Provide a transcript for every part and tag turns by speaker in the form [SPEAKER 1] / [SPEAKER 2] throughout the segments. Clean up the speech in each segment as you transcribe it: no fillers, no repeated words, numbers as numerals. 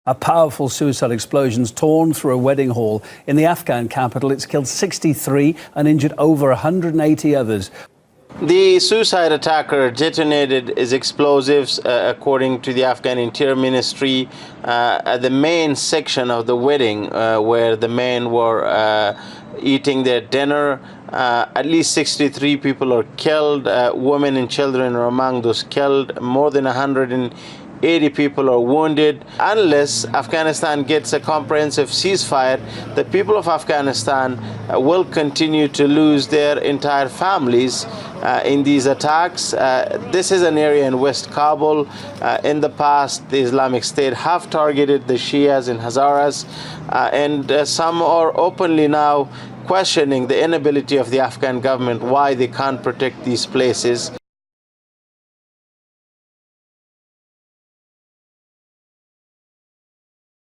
[SPEAKER 1] A powerful suicide explosion's torn through a wedding hall in the Afghan capital. It's killed 63 and injured over 180 others.
[SPEAKER 2] The suicide attacker detonated his explosives, according to the Afghan Interior Ministry, at the main section of the wedding where the men were eating their dinner. At least 63 people are killed. Women and children are among those killed. More than 180 people are wounded. Unless Afghanistan gets a comprehensive ceasefire, the people of Afghanistan will continue to lose their entire families in these attacks. This is an area in West Kabul. In the past, the Islamic State have targeted the Shias and Hazaras, and some are openly now questioning the inability of the Afghan government, why they can't protect these places.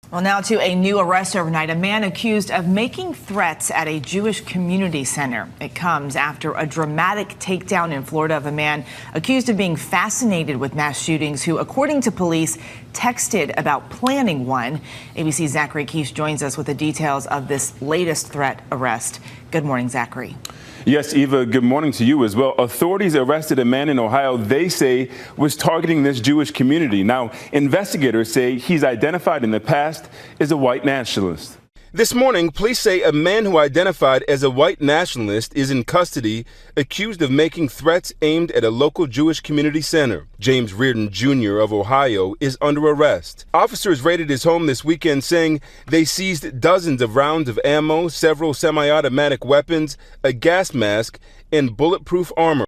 [SPEAKER 3] Well, now to a new arrest overnight. A man accused of making threats at a Jewish community center. It comes after a dramatic takedown in Florida of a man accused of being fascinated with mass shootings who, according to police, texted about planning one. ABC's Zachary Keefe joins us with the details of this latest threat arrest. Good morning, Zachary.
[SPEAKER 4] Yes, Eva, good morning to you as well. Authorities arrested a man in Ohio they say was targeting this Jewish community. Now, investigators say he's identified in the past as a white nationalist. This morning, police say a man who identified as a white nationalist is in custody, accused of making threats aimed at a local Jewish community center. James Reardon Jr. of Ohio is under arrest. Officers raided his home this weekend, saying they seized dozens of rounds of ammo, several semi-automatic weapons, a gas mask, and bulletproof armor.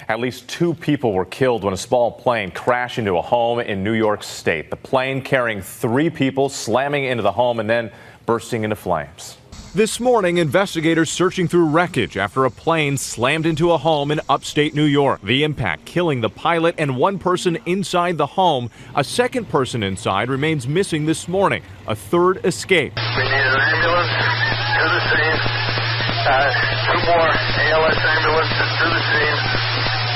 [SPEAKER 5] At least 2 people were killed when a small plane crashed into a home in New York State. The plane carrying 3 people slamming into the home and then bursting into flames.
[SPEAKER 6] This morning, investigators searching through wreckage after a plane slammed into a home in upstate New York. The impact killing the pilot and 1 person inside the home. A second person inside remains missing this morning. A third escaped.
[SPEAKER 7] We need an ambulance to the scene. 2 more ALS ambulances to the scene.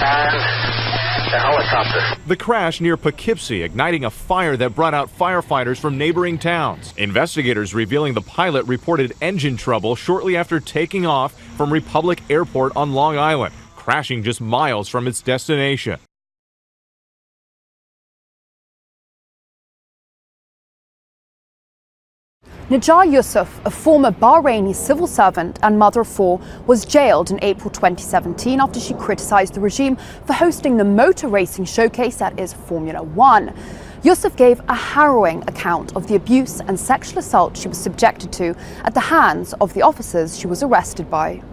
[SPEAKER 7] And a helicopter.
[SPEAKER 6] The crash near Poughkeepsie igniting a fire that brought out firefighters from neighboring towns. Investigators revealing the pilot reported engine trouble shortly after taking off from Republic Airport on Long Island, crashing just miles from its destination.
[SPEAKER 8] Najjar Yusuf, a former Bahraini civil servant and mother of 4, was jailed in April 2017 after she criticized the regime for hosting the motor racing showcase that is Formula One. Yusuf gave a harrowing account of the abuse and sexual assault she was subjected to at the hands of the officers she was arrested by.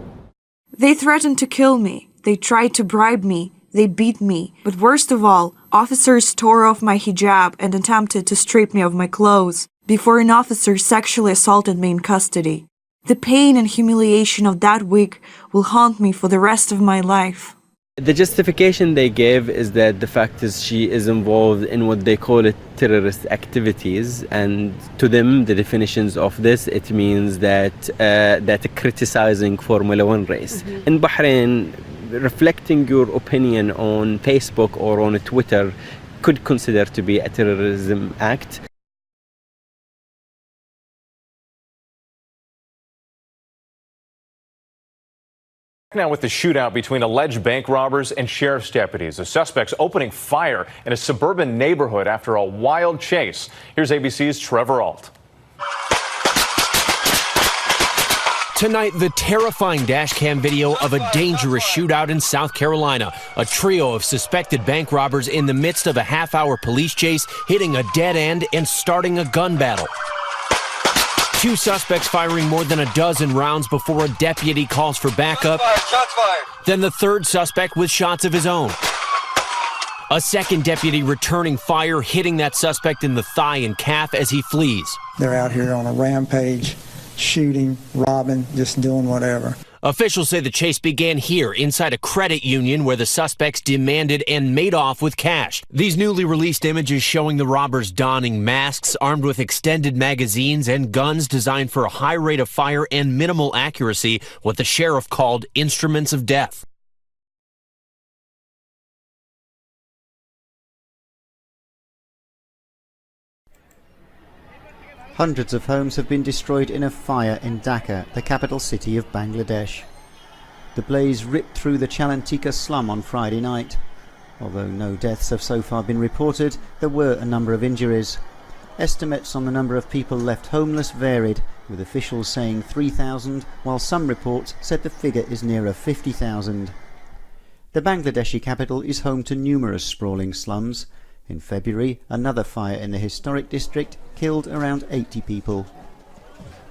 [SPEAKER 9] They threatened to kill me. They tried to bribe me. They beat me. But worst of all, officers tore off my hijab and attempted to strip me of my clothes before an officer sexually assaulted me in custody. The pain and humiliation of that week will haunt me for the rest of my life.
[SPEAKER 10] The justification they gave is that the fact is she is involved in what they call it terrorist activities, and to them the definitions of this, it means that criticizing Formula One race. In Bahrain, reflecting your opinion on Facebook or on Twitter could consider to be a terrorism act.
[SPEAKER 5] Now with the shootout between alleged bank robbers and sheriff's deputies. The suspects opening fire in a suburban neighborhood after a wild chase. Here's ABC's Trevor Ault.
[SPEAKER 11] Tonight, the terrifying dashcam video of a dangerous shootout in South Carolina. A trio of suspected bank robbers in the midst of a half-hour police chase, hitting a dead end and starting a gun battle. 2 suspects firing more than a dozen rounds before a deputy calls for backup.
[SPEAKER 7] Shots fired.
[SPEAKER 11] Then the third suspect with shots of his own. A second deputy returning fire, hitting that suspect in the thigh and calf as he flees.
[SPEAKER 12] They're out here on a rampage, shooting, robbing, just doing whatever.
[SPEAKER 11] Officials say the chase began here inside a credit union where the suspects demanded and made off with cash. These newly released images showing the robbers donning masks, armed with extended magazines and guns designed for a high rate of fire and minimal accuracy, what the sheriff called instruments of death.
[SPEAKER 13] Hundreds of homes have been destroyed in a fire in Dhaka, the capital city of Bangladesh. The blaze ripped through the Chalantika slum on Friday night. Although no deaths have so far been reported, there were a number of injuries. Estimates on the number of people left homeless varied, with officials saying 3,000, while some reports said the figure is nearer 50,000. The Bangladeshi capital is home to numerous sprawling slums. In February, another fire in the historic district killed around 80 people.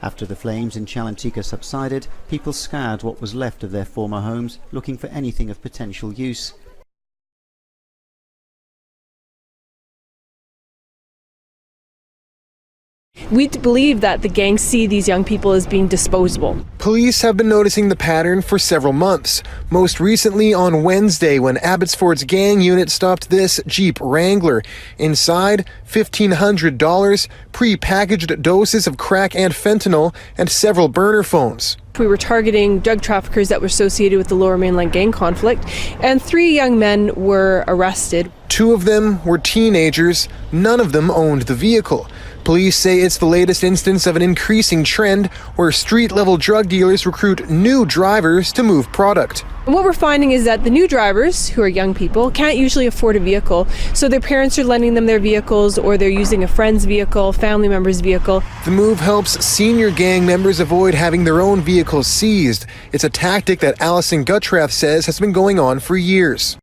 [SPEAKER 13] After the flames in Chalantika subsided, people scoured what was left of their former homes, looking for anything of potential use.
[SPEAKER 14] We believe that the gangs see these young people as being disposable.
[SPEAKER 15] Police have been noticing the pattern for several months. Most recently on Wednesday, when Abbotsford's gang unit stopped this Jeep Wrangler. Inside, $1,500, pre-packaged doses of crack and fentanyl, and several burner phones.
[SPEAKER 14] We were targeting drug traffickers that were associated with the Lower Mainland gang conflict, and 3 young men were arrested.
[SPEAKER 15] 2 of them were teenagers. None of them owned the vehicle. Police say it's the latest instance of an increasing trend where street-level drug dealers recruit new drivers to move product.
[SPEAKER 14] And what we're finding is that the new drivers, who are young people, can't usually afford a vehicle, so their parents are lending them their vehicles, or they're using a friend's vehicle, family member's vehicle.
[SPEAKER 15] The move helps senior gang members avoid having their own vehicles seized. It's a tactic that Alison Guttrath says has been going on for years.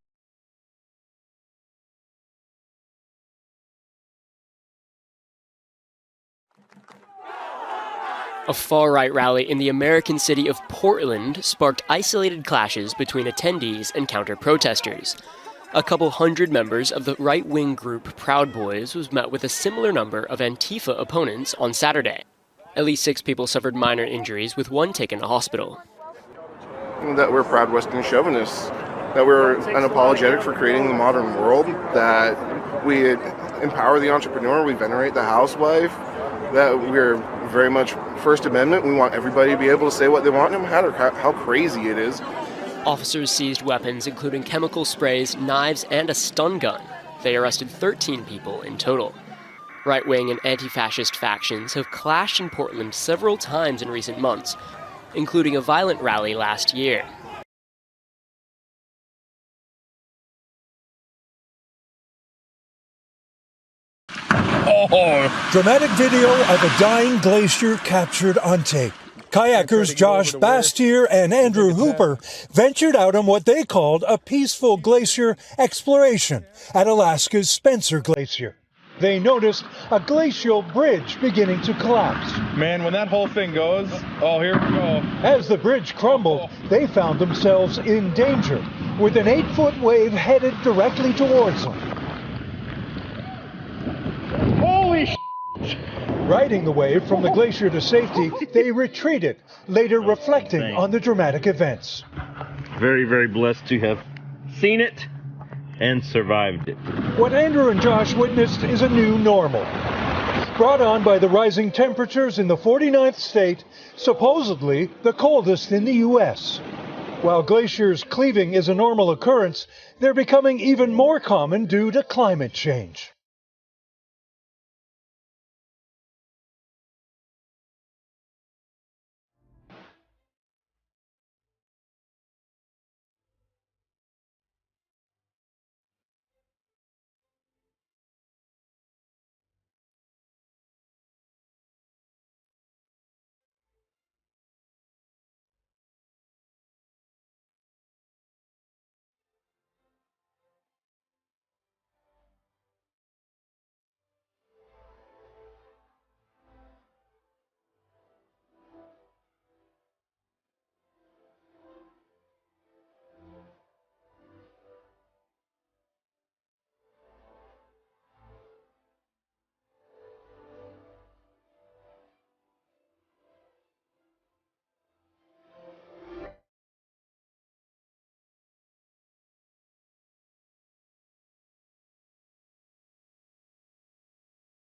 [SPEAKER 16] A far-right rally in the American city of Portland sparked isolated clashes between attendees and counter-protesters. A couple hundred members of the right-wing group Proud Boys was met with a similar number of Antifa opponents on Saturday. At least 6 people suffered minor injuries, with 1 taken to hospital.
[SPEAKER 17] That we're proud Western chauvinists, that we're unapologetic for creating the modern world, that we empower the entrepreneur, we venerate the housewife, that we're very much First Amendment. We want everybody to be able to say what they want, no matter how crazy it is.
[SPEAKER 16] Officers seized weapons, including chemical sprays, knives, and a stun gun. They arrested 13 people in total. Right-wing and anti-fascist factions have clashed in Portland several times in recent months, including a violent rally last year.
[SPEAKER 18] Dramatic video of a dying glacier captured on tape. Kayakers Josh Bastier and Andrew Hooper ventured out on what they called a peaceful glacier exploration at Alaska's Spencer Glacier. They noticed a glacial bridge beginning to collapse.
[SPEAKER 19] Man, when that whole thing goes, oh, here we go.
[SPEAKER 18] As the bridge crumbled, they found themselves in danger, with an 8-foot wave headed directly towards them.
[SPEAKER 19] Holy shit!
[SPEAKER 18] Riding the wave from the glacier to safety, they retreated, later reflecting on the dramatic events.
[SPEAKER 20] Very, very blessed to have seen it and survived it.
[SPEAKER 18] What Andrew and Josh witnessed is a new normal, brought on by the rising temperatures in the 49th state, supposedly the coldest in the U.S. While glaciers cleaving is a normal occurrence, they're becoming even more common due to climate change.